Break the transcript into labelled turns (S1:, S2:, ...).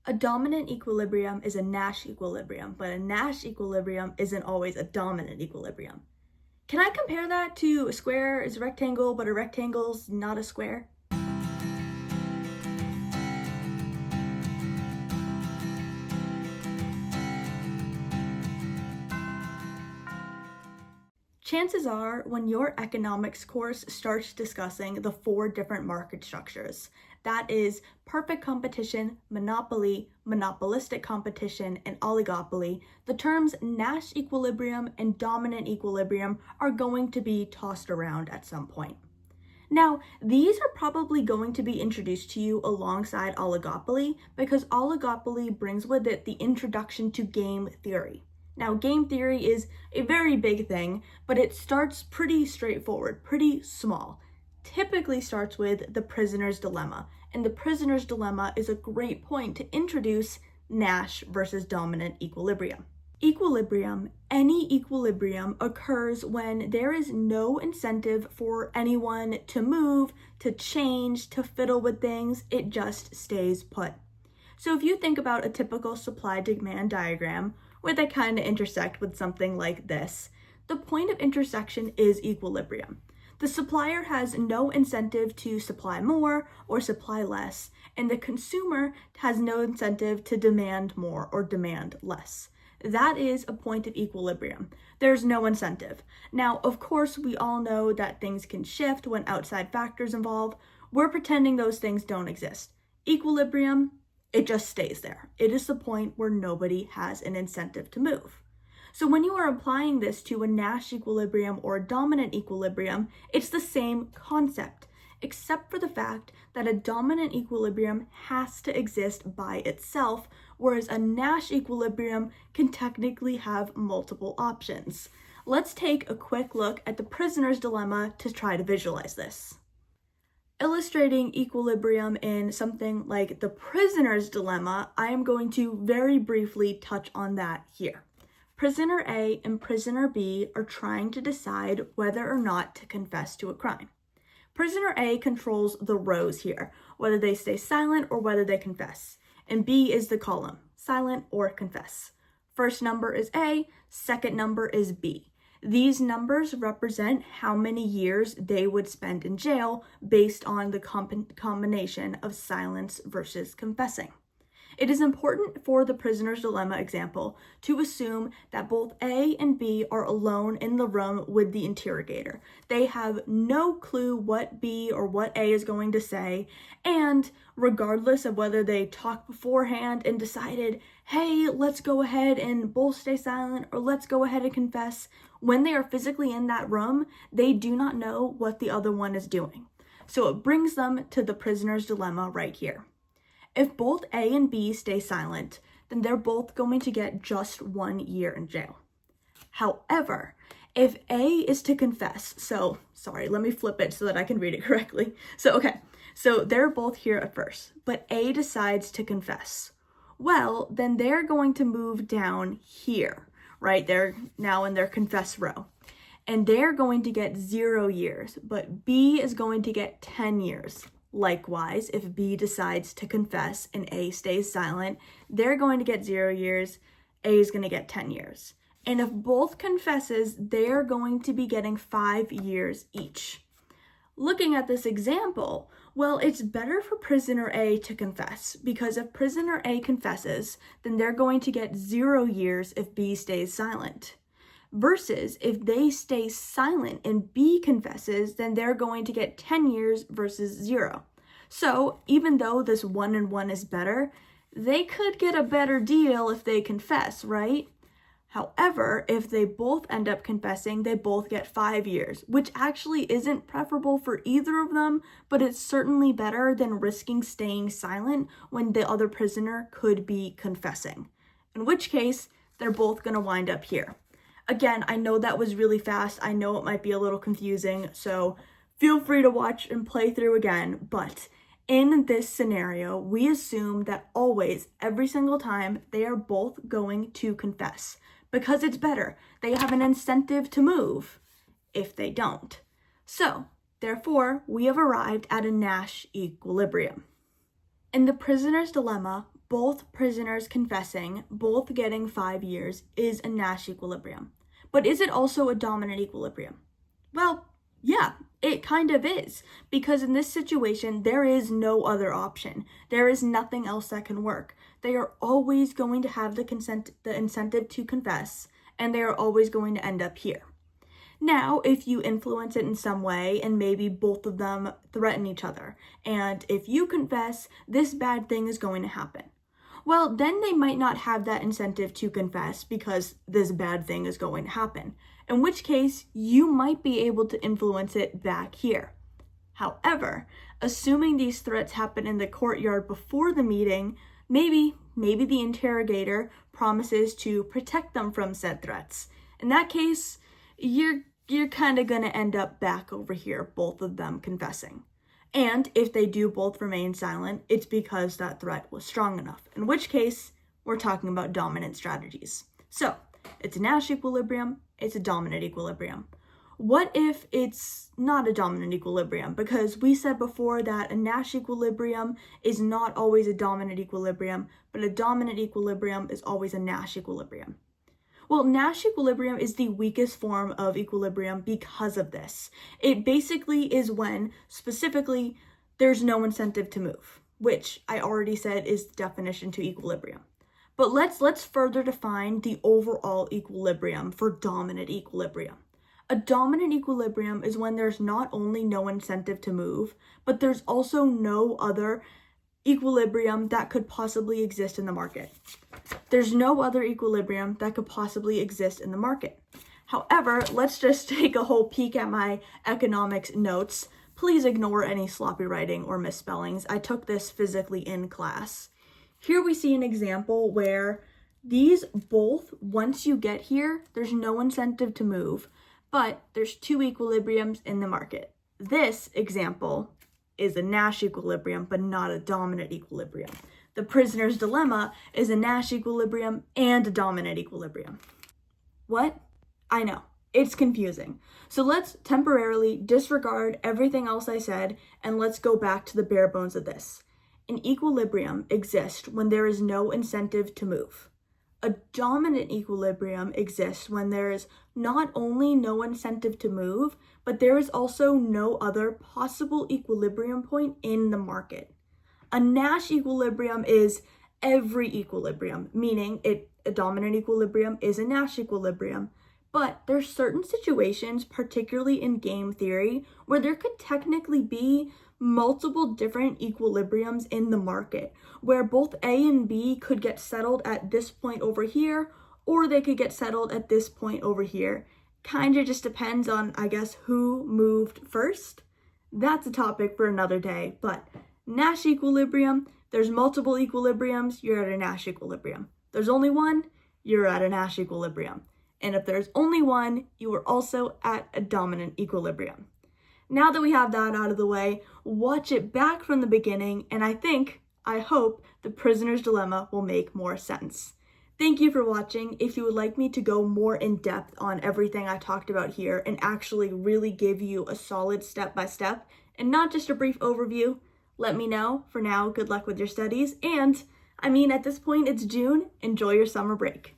S1: A dominant equilibrium is a Nash equilibrium, but a Nash equilibrium isn't always a dominant equilibrium. Can I compare that to a square is a rectangle, but a rectangle's not a square? Chances are, when your economics course starts discussing the 4 different market structures, that is perfect competition, monopoly, monopolistic competition, and oligopoly, the terms Nash equilibrium and dominant equilibrium are going to be tossed around at some point. Now, these are probably going to be introduced to you alongside oligopoly because oligopoly brings with it the introduction to game theory. Now, game theory is a very big thing, but it starts pretty straightforward, pretty small. Typically starts with the prisoner's dilemma, and the prisoner's dilemma is a great point to introduce Nash versus dominant equilibrium. Equilibrium, any equilibrium, occurs when there is no incentive for anyone to move, to change, to fiddle with things. It just stays put. So if you think about a typical supply-demand diagram, where they kind of intersect with something like this, the point of intersection is equilibrium. The supplier has no incentive to supply more or supply less, and the consumer has no incentive to demand more or demand less. That is a point of equilibrium. There's no incentive. Now, of course, we all know that things can shift when outside factors involve. We're pretending those things don't exist. Equilibrium, it just stays there. It is the point where nobody has an incentive to move. So when you are applying this to a Nash equilibrium or a dominant equilibrium, it's the same concept, except for the fact that a dominant equilibrium has to exist by itself, whereas a Nash equilibrium can technically have multiple options. Let's take a quick look at the prisoner's dilemma to try to visualize this. Illustrating equilibrium in something like the prisoner's dilemma, I am going to very briefly touch on that here. Prisoner A and prisoner B are trying to decide whether or not to confess to a crime. Prisoner A controls the rows here, whether they stay silent or whether they confess. And B is the column, silent or confess. First number is A, second number is B. These numbers represent how many years they would spend in jail based on the combination of silence versus confessing. It is important for the prisoner's dilemma example to assume that both A and B are alone in the room with the interrogator. They have no clue what B or what A is going to say, and regardless of whether they talked beforehand and decided, hey, let's go ahead and both stay silent or let's go ahead and confess, when they are physically in that room, they do not know what the other one is doing. So it brings them to the prisoner's dilemma right here. If both A and B stay silent, then they're both going to get just 1 year in jail. However, if A is to confess, let me flip it so that I can read it correctly. So they're both here at first, but A decides to confess. Well, then they're going to move down here, right? They're now in their confess row. And they're going to get 0 years, but B is going to get 10 years. Likewise, if B decides to confess and A stays silent, they're going to get 0 years, A is going to get 10 years. And if both confesses, they're going to be getting 5 years each. Looking at this example, well, it's better for prisoner A to confess, because if prisoner A confesses, then they're going to get 0 years if B stays silent. Versus if they stay silent and B confesses, then they're going to get 10 years versus 0. So even though this 1 and 1 is better, they could get a better deal if they confess, right? However, if they both end up confessing, they both get 5 years, which actually isn't preferable for either of them, but it's certainly better than risking staying silent when the other prisoner could be confessing. In which case, they're both going to wind up here. Again, I know that was really fast. I know it might be a little confusing, so feel free to watch and play through again. But in this scenario, we assume that always, every single time, they are both going to confess because it's better. They have an incentive to move if they don't. So, therefore, we have arrived at a Nash equilibrium. In the prisoner's dilemma, both prisoners confessing, both getting 5 years, is a Nash equilibrium. But is it also a dominant equilibrium? Well, yeah, it kind of is, because in this situation, there is no other option. There is nothing else that can work. They are always going to have the incentive to confess, and they are always going to end up here. Now, if you influence it in some way and maybe both of them threaten each other, and if you confess, this bad thing is going to happen. Well, then they might not have that incentive to confess because this bad thing is going to happen, in which case you might be able to influence it back here. However, assuming these threats happen in the courtyard before the meeting, maybe the interrogator promises to protect them from said threats. In that case, you're kind of going to end up back over here, both of them confessing. And if they do both remain silent, it's because that threat was strong enough, in which case we're talking about dominant strategies. So it's a Nash equilibrium, it's a dominant equilibrium. What if it's not a dominant equilibrium? Because we said before that a Nash equilibrium is not always a dominant equilibrium, but a dominant equilibrium is always a Nash equilibrium. Well, Nash equilibrium is the weakest form of equilibrium because of this. It basically is when, specifically, there's no incentive to move, which I already said is the definition to equilibrium. But let's further define the overall equilibrium for dominant equilibrium. A dominant equilibrium is when there's not only no incentive to move, but there's also no other equilibrium that could possibly exist in the market. There's no other equilibrium that could possibly exist in the market. However, let's just take a whole peek at my economics notes. Please ignore any sloppy writing or misspellings. I took this physically in class. Here we see an example where these both, once you get here, there's no incentive to move, but there's two equilibriums in the market. This example is a Nash equilibrium, but not a dominant equilibrium. The prisoner's dilemma is a Nash equilibrium and a dominant equilibrium. What? I know, it's confusing. So let's temporarily disregard everything else I said, and let's go back to the bare bones of this. An equilibrium exists when there is no incentive to move. A dominant equilibrium exists when there is not only no incentive to move, but there is also no other possible equilibrium point in the market. A Nash equilibrium is every equilibrium, meaning a dominant equilibrium is a Nash equilibrium. But there's certain situations, particularly in game theory, where there could technically be multiple different equilibriums in the market, where both A and B could get settled at this point over here, or they could get settled at this point over here. Kind of just depends on, I guess, who moved first. That's a topic for another day, but Nash equilibrium, there's multiple equilibriums, you're at a Nash equilibrium. There's only one, you're at a Nash equilibrium. And if there's only one, you are also at a dominant equilibrium. Now that we have that out of the way, watch it back from the beginning, and I hope, the prisoner's dilemma will make more sense. Thank you for watching. If you would like me to go more in depth on everything I talked about here and actually really give you a solid step-by-step and not just a brief overview, let me know. For now, good luck with your studies. And, at this point, it's June. Enjoy your summer break.